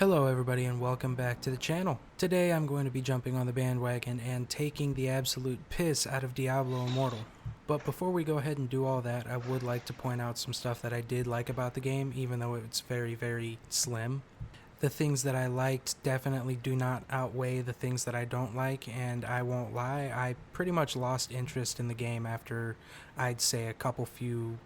Hello everybody and welcome back to the channel. Today I'm going to be jumping on the bandwagon and taking the absolute piss out of Diablo Immortal. But before we go ahead and do all that, I would like to point out some stuff that I did like about the game, even though it's very slim. The things that I liked definitely do not outweigh the things that I don't like, and I won't lie, I pretty much lost interest in the game after I'd say a couple few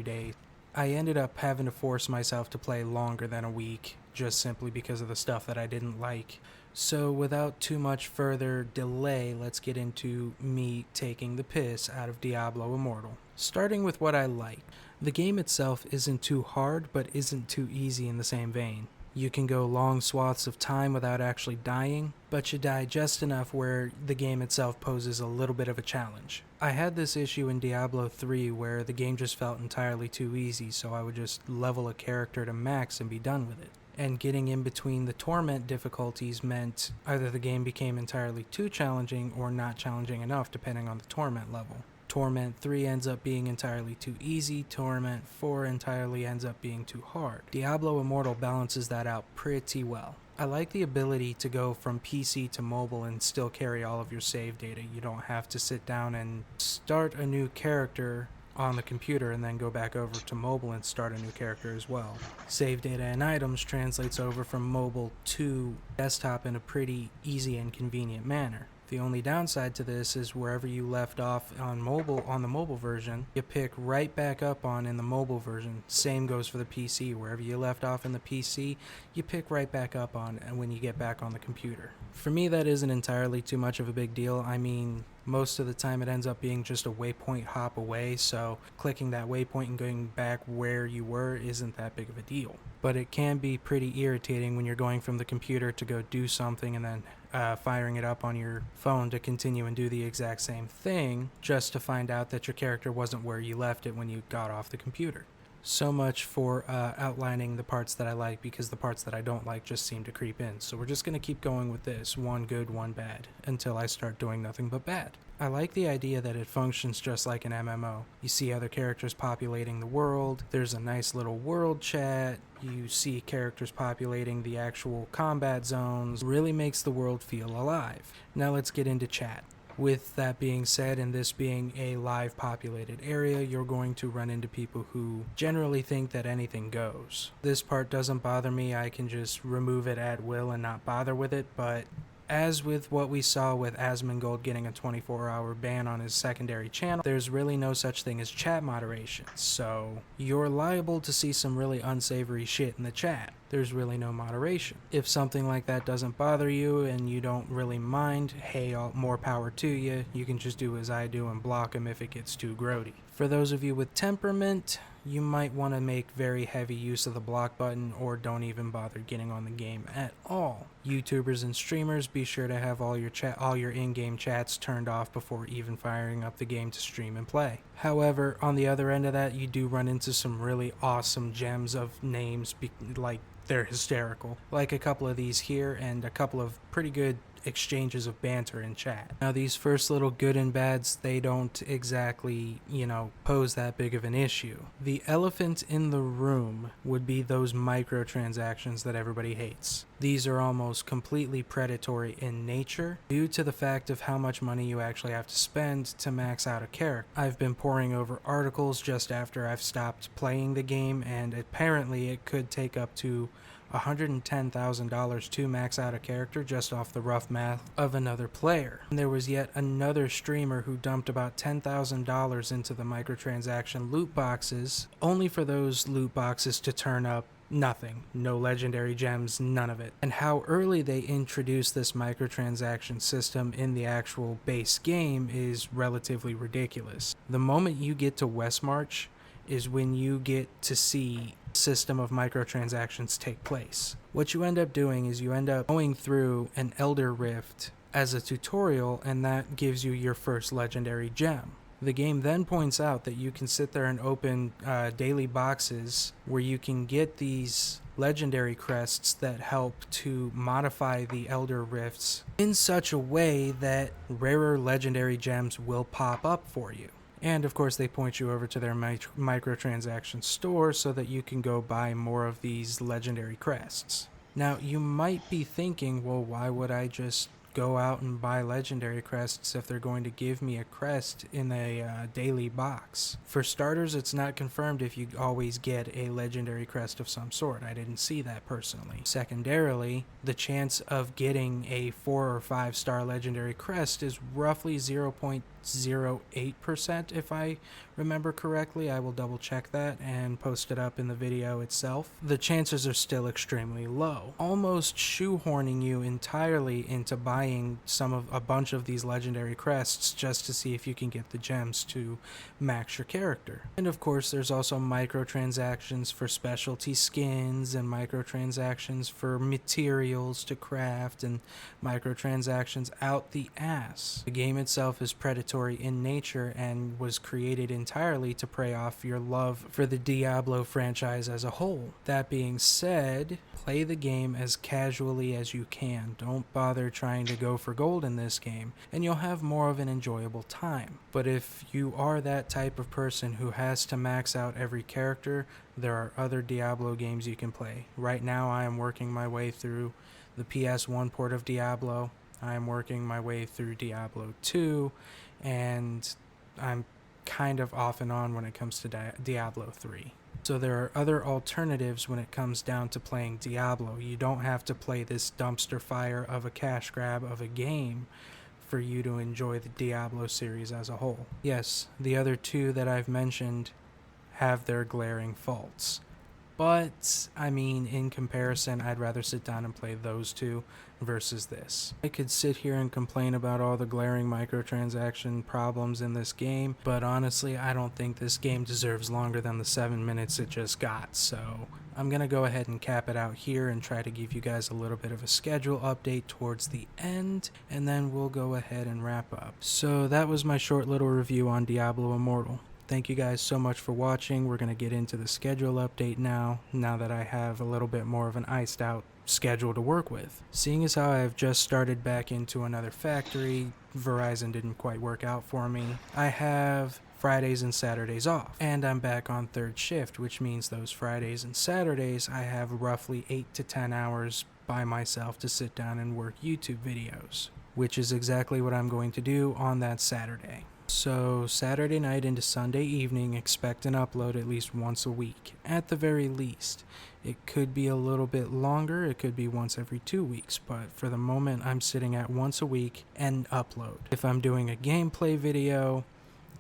days. I ended up having to force myself to play longer than a week, just simply because of the stuff that I didn't like. So without too much further delay, let's get into me taking the piss out of Diablo Immortal. Starting with what I like. The game itself isn't too hard, but isn't too easy in the same vein. You can go long swaths of time without actually dying, but you die just enough where the game itself poses a little bit of a challenge. I had this issue in Diablo 3 where the game just felt entirely too easy, so I would just level a character to max and be done with it. And getting in between the torment difficulties meant either the game became entirely too challenging or not challenging enough depending on the torment level. Torment 3 ends up being entirely too easy, Torment 4 entirely ends up being too hard. Diablo Immortal balances that out pretty well. I like the ability to go from PC to mobile and still carry all of your save data. You don't have to sit down and start a new character on the computer and then go back over to mobile and start a new character as well. Save data and items translates over from mobile to desktop in a pretty easy and convenient manner. The only downside to this is wherever you left off on the mobile version, you pick right back up on in the mobile version. Same goes for the PC. Wherever you left off in the PC, you pick right back up on when you get back on the computer. For me, that isn't entirely too much of a big deal. I mean, most of the time it ends up being just a waypoint hop away, so clicking that waypoint and going back where you were isn't that big of a deal. But it can be pretty irritating when you're going from the computer to go do something and then firing it up on your phone to continue and do the exact same thing, just to find out that your character wasn't where you left it when you got off the computer. So much for outlining the parts that I like, because the parts that I don't like just seem to creep in. So we're just going to keep going with this, one good, one bad, until I start doing nothing but bad. I like the idea that it functions just like an MMO. You see other characters populating the world, there's a nice little world chat, you see characters populating the actual combat zones. It really makes the world feel alive. Now let's get into chat. With that being said, and this being a live populated area, you're going to run into people who generally think that anything goes. This part doesn't bother me, I can just remove it at will and not bother with it, but as with what we saw with Asmongold getting a 24-hour ban on his secondary channel, there's really no such thing as chat moderation, so you're liable to see some really unsavory shit in the chat. There's really no moderation. If something like that doesn't bother you and you don't really mind, hey, more power to you. You can just do as I do and block them if it gets too grody. For those of you with temperament, you might want to make very heavy use of the block button or don't even bother getting on the game at all. YouTubers and streamers, be sure to have all your in-game chats turned off before even firing up the game to stream and play. However, on the other end of that, you do run into some really awesome gems of names, like they're hysterical. Like a couple of these here and a couple of pretty good exchanges of banter in chat. Now these first little good and bads, they don't exactly, pose that big of an issue. The elephant in the room would be those microtransactions that everybody hates. These are almost completely predatory in nature due to the fact of how much money you actually have to spend to max out a character. I've been poring over articles just after I've stopped playing the game, and apparently it could take up to $110,000 to max out a character just off the rough math of another player. And there was yet another streamer who dumped about $10,000 into the microtransaction loot boxes, only for those loot boxes to turn up nothing. No legendary gems, none of it. And how early they introduced this microtransaction system in the actual base game is relatively ridiculous. The moment you get to Westmarch is when you get to see system of microtransactions take place. What you end up doing is you end up going through an Elder Rift as a tutorial, and that gives you your first legendary gem. The game then points out that you can sit there and open daily boxes where you can get these legendary crests that help to modify the Elder Rifts in such a way that rarer legendary gems will pop up for you. And of course they point you over to their microtransaction store so that you can go buy more of these legendary crests. Now, you might be thinking, well, why would I just go out and buy legendary crests if they're going to give me a crest in a daily box? For starters, it's not confirmed if you always get a legendary crest of some sort. I didn't see that personally. Secondarily, the chance of getting a 4 or 5 star legendary crest is roughly 0.08% if I remember correctly. I will double check that and post it up in the video itself. The chances are still extremely low, almost shoehorning you entirely into buying a bunch of these legendary crests just to see if you can get the gems to max your character. And of course, there's also microtransactions for specialty skins and microtransactions for materials to craft and microtransactions out the ass. The game itself is predatory in nature and was created entirely to prey off your love for the Diablo franchise as a whole. That being said, play the game as casually as you can. Don't bother trying to go for gold in this game, and you'll have more of an enjoyable time. But if you are that type of person who has to max out every character, there are other Diablo games you can play. Right now I am working my way through the PS1 port of Diablo. I am working my way through Diablo 2, and I'm kind of off and on when it comes to Diablo 3. So there are other alternatives when it comes down to playing Diablo. You don't have to play this dumpster fire of a cash grab of a game for you to enjoy the Diablo series as a whole. Yes, the other two that I've mentioned have their glaring faults. But, I mean, in comparison, I'd rather sit down and play those two versus this. I could sit here and complain about all the glaring microtransaction problems in this game, but honestly, I don't think this game deserves longer than the 7 minutes it just got, so I'm gonna go ahead and cap it out here and try to give you guys a little bit of a schedule update towards the end, and then we'll go ahead and wrap up. So that was my short little review on Diablo Immortal. Thank you guys so much for watching. We're going to get into the schedule update now that I have a little bit more of an iced out schedule to work with. Seeing as how I have just started back into another factory, Verizon didn't quite work out for me, I have Fridays and Saturdays off, and I'm back on third shift, which means those Fridays and Saturdays I have roughly 8 to 10 hours by myself to sit down and work YouTube videos, which is exactly what I'm going to do on that Saturday. So Saturday night into Sunday evening, expect an upload at least once a week, at the very least. It could be a little bit longer, it could be once every 2 weeks, but for the moment I'm sitting at once a week and upload. If I'm doing a gameplay video,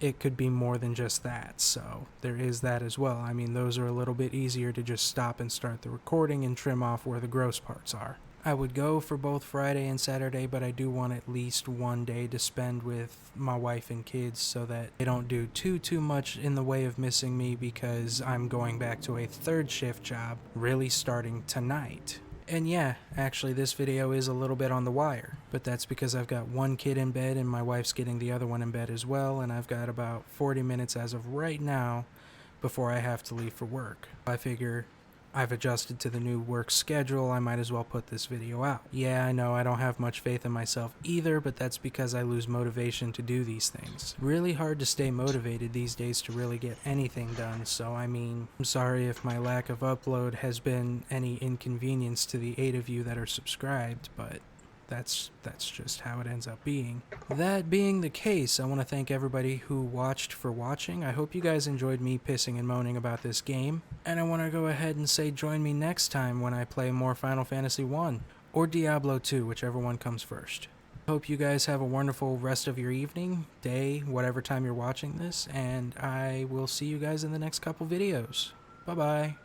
it could be more than just that, so there is that as well. I mean, those are a little bit easier to just stop and start the recording and trim off where the gross parts are. I would go for both Friday and Saturday, but I do want at least one day to spend with my wife and kids so that they don't do too much in the way of missing me, because I'm going back to a third shift job really starting tonight. And yeah, actually this video is a little bit on the wire, but that's because I've got one kid in bed and my wife's getting the other one in bed as well, and I've got about 40 minutes as of right now before I have to leave for work. I figure I've adjusted to the new work schedule, I might as well put this video out. Yeah, I know I don't have much faith in myself either, but that's because I lose motivation to do these things. Really hard to stay motivated these days to really get anything done, so I mean, I'm sorry if my lack of upload has been any inconvenience to the 8 of you that are subscribed, but that's just how it ends up being. That being the case, I want to thank everybody who watched for watching. I hope you guys enjoyed me pissing and moaning about this game, and I want to go ahead and say join me next time when I play more Final Fantasy 1 or Diablo 2, whichever one comes first. Hope you guys have a wonderful rest of your evening, day, whatever time you're watching this, and I will see you guys in the next couple videos. Bye bye.